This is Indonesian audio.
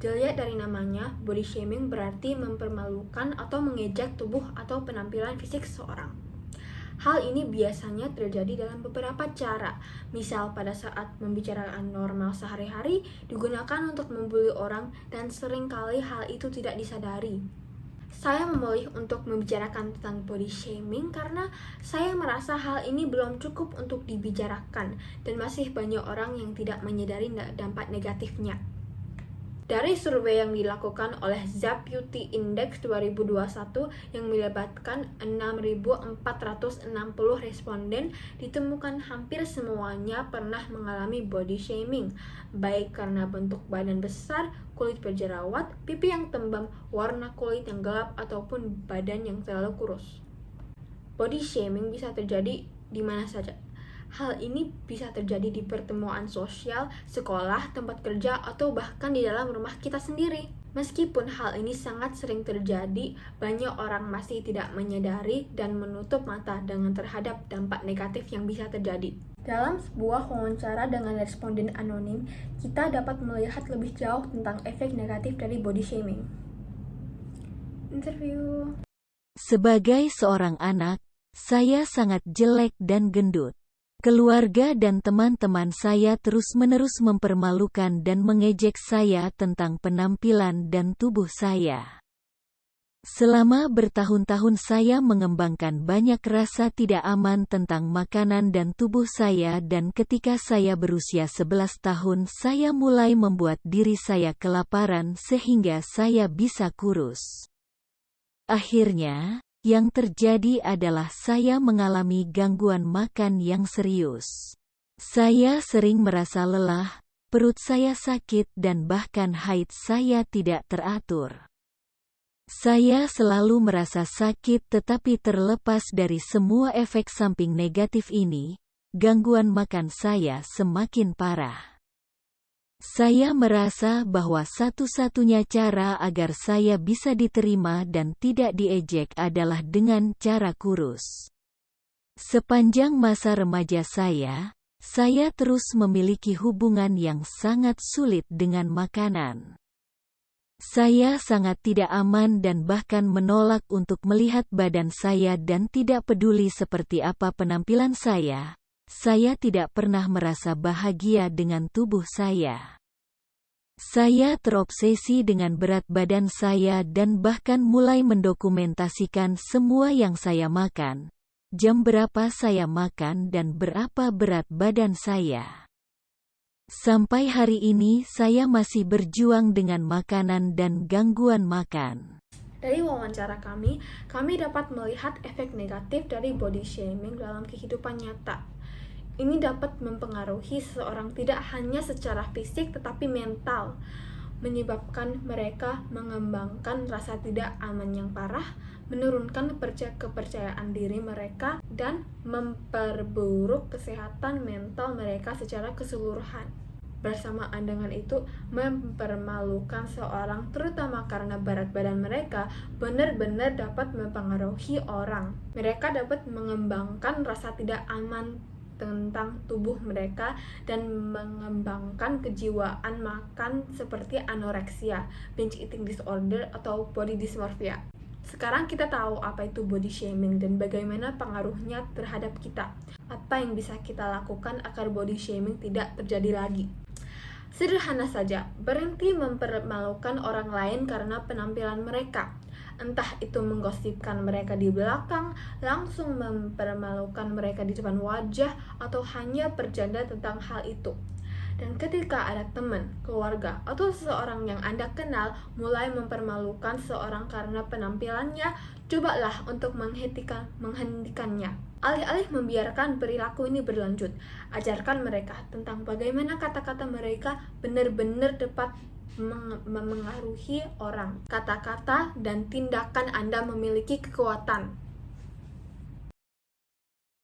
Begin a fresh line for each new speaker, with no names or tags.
Dilihat dari namanya, body shaming berarti mempermalukan atau mengejek tubuh atau penampilan fisik seseorang. Hal ini biasanya terjadi dalam beberapa cara, misal pada saat membicarakan normal sehari-hari digunakan untuk membuli orang dan seringkali hal itu tidak disadari. Saya memilih untuk membicarakan tentang body shaming karena saya merasa hal ini belum cukup untuk dibicarakan dan masih banyak orang yang tidak menyadari dampak negatifnya. Dari survei yang dilakukan oleh Zap Beauty Index 2021 yang melibatkan 6.460 responden, ditemukan hampir semuanya pernah mengalami body shaming, baik karena bentuk badan besar, kulit berjerawat, pipi yang tembam, warna kulit yang gelap, ataupun badan yang terlalu kurus. Body shaming bisa terjadi di mana saja. Hal ini bisa terjadi di pertemuan sosial, sekolah, tempat kerja, atau bahkan di dalam rumah kita sendiri. Meskipun hal ini sangat sering terjadi, banyak orang masih tidak menyadari dan menutup mata dengan terhadap dampak negatif yang bisa terjadi. Dalam sebuah wawancara dengan responden anonim, kita dapat melihat lebih jauh tentang efek negatif dari body shaming. Interview.
Sebagai seorang anak, saya sangat jelek dan gendut. Keluarga dan teman-teman saya terus-menerus mempermalukan dan mengejek saya tentang penampilan dan tubuh saya. Selama bertahun-tahun saya mengembangkan banyak rasa tidak aman tentang makanan dan tubuh saya, dan ketika saya berusia 11 tahun saya mulai membuat diri saya kelaparan sehingga saya bisa kurus. Akhirnya, yang terjadi adalah saya mengalami gangguan makan yang serius. Saya sering merasa lelah, perut saya sakit dan bahkan haid saya tidak teratur. Saya selalu merasa sakit, tetapi terlepas dari semua efek samping negatif ini, gangguan makan saya semakin parah. Saya merasa bahwa satu-satunya cara agar saya bisa diterima dan tidak diejek adalah dengan cara kurus. Sepanjang masa remaja saya terus memiliki hubungan yang sangat sulit dengan makanan. Saya sangat tidak aman dan bahkan menolak untuk melihat badan saya dan tidak peduli seperti apa penampilan saya. Saya tidak pernah merasa bahagia dengan tubuh saya. Saya terobsesi dengan berat badan saya dan bahkan mulai mendokumentasikan semua yang saya makan, jam berapa saya makan dan berapa berat badan saya. Sampai hari ini saya masih berjuang dengan makanan dan gangguan makan.
Dari wawancara kami dapat melihat efek negatif dari body shaming dalam kehidupan nyata. Ini dapat mempengaruhi seseorang tidak hanya secara fisik tetapi mental, menyebabkan mereka mengembangkan rasa tidak aman yang parah, menurunkan kepercayaan diri mereka, dan memperburuk kesehatan mental mereka secara keseluruhan. Bersamaan dengan itu, mempermalukan seorang terutama karena berat badan mereka benar-benar dapat mempengaruhi orang. Mereka dapat mengembangkan rasa tidak aman tentang tubuh mereka dan mengembangkan kejiwaan makan seperti anoreksia, binge eating disorder, atau body dysmorphia. Sekarang kita tahu apa itu body shaming dan bagaimana pengaruhnya terhadap kita. Apa yang bisa kita lakukan agar body shaming tidak terjadi lagi? Sederhana saja, berhenti mempermalukan orang lain karena penampilan mereka. Entah itu menggosipkan mereka di belakang, langsung mempermalukan mereka di depan wajah, atau hanya bercanda tentang hal itu. Dan ketika ada teman, keluarga, atau seseorang yang Anda kenal mulai mempermalukan seorang karena penampilannya, cobalah untuk menghentikannya. Alih-alih membiarkan perilaku ini berlanjut, ajarkan mereka tentang bagaimana kata-kata mereka benar-benar dapat memengaruhi orang. Kata-kata dan tindakan Anda memiliki kekuatan.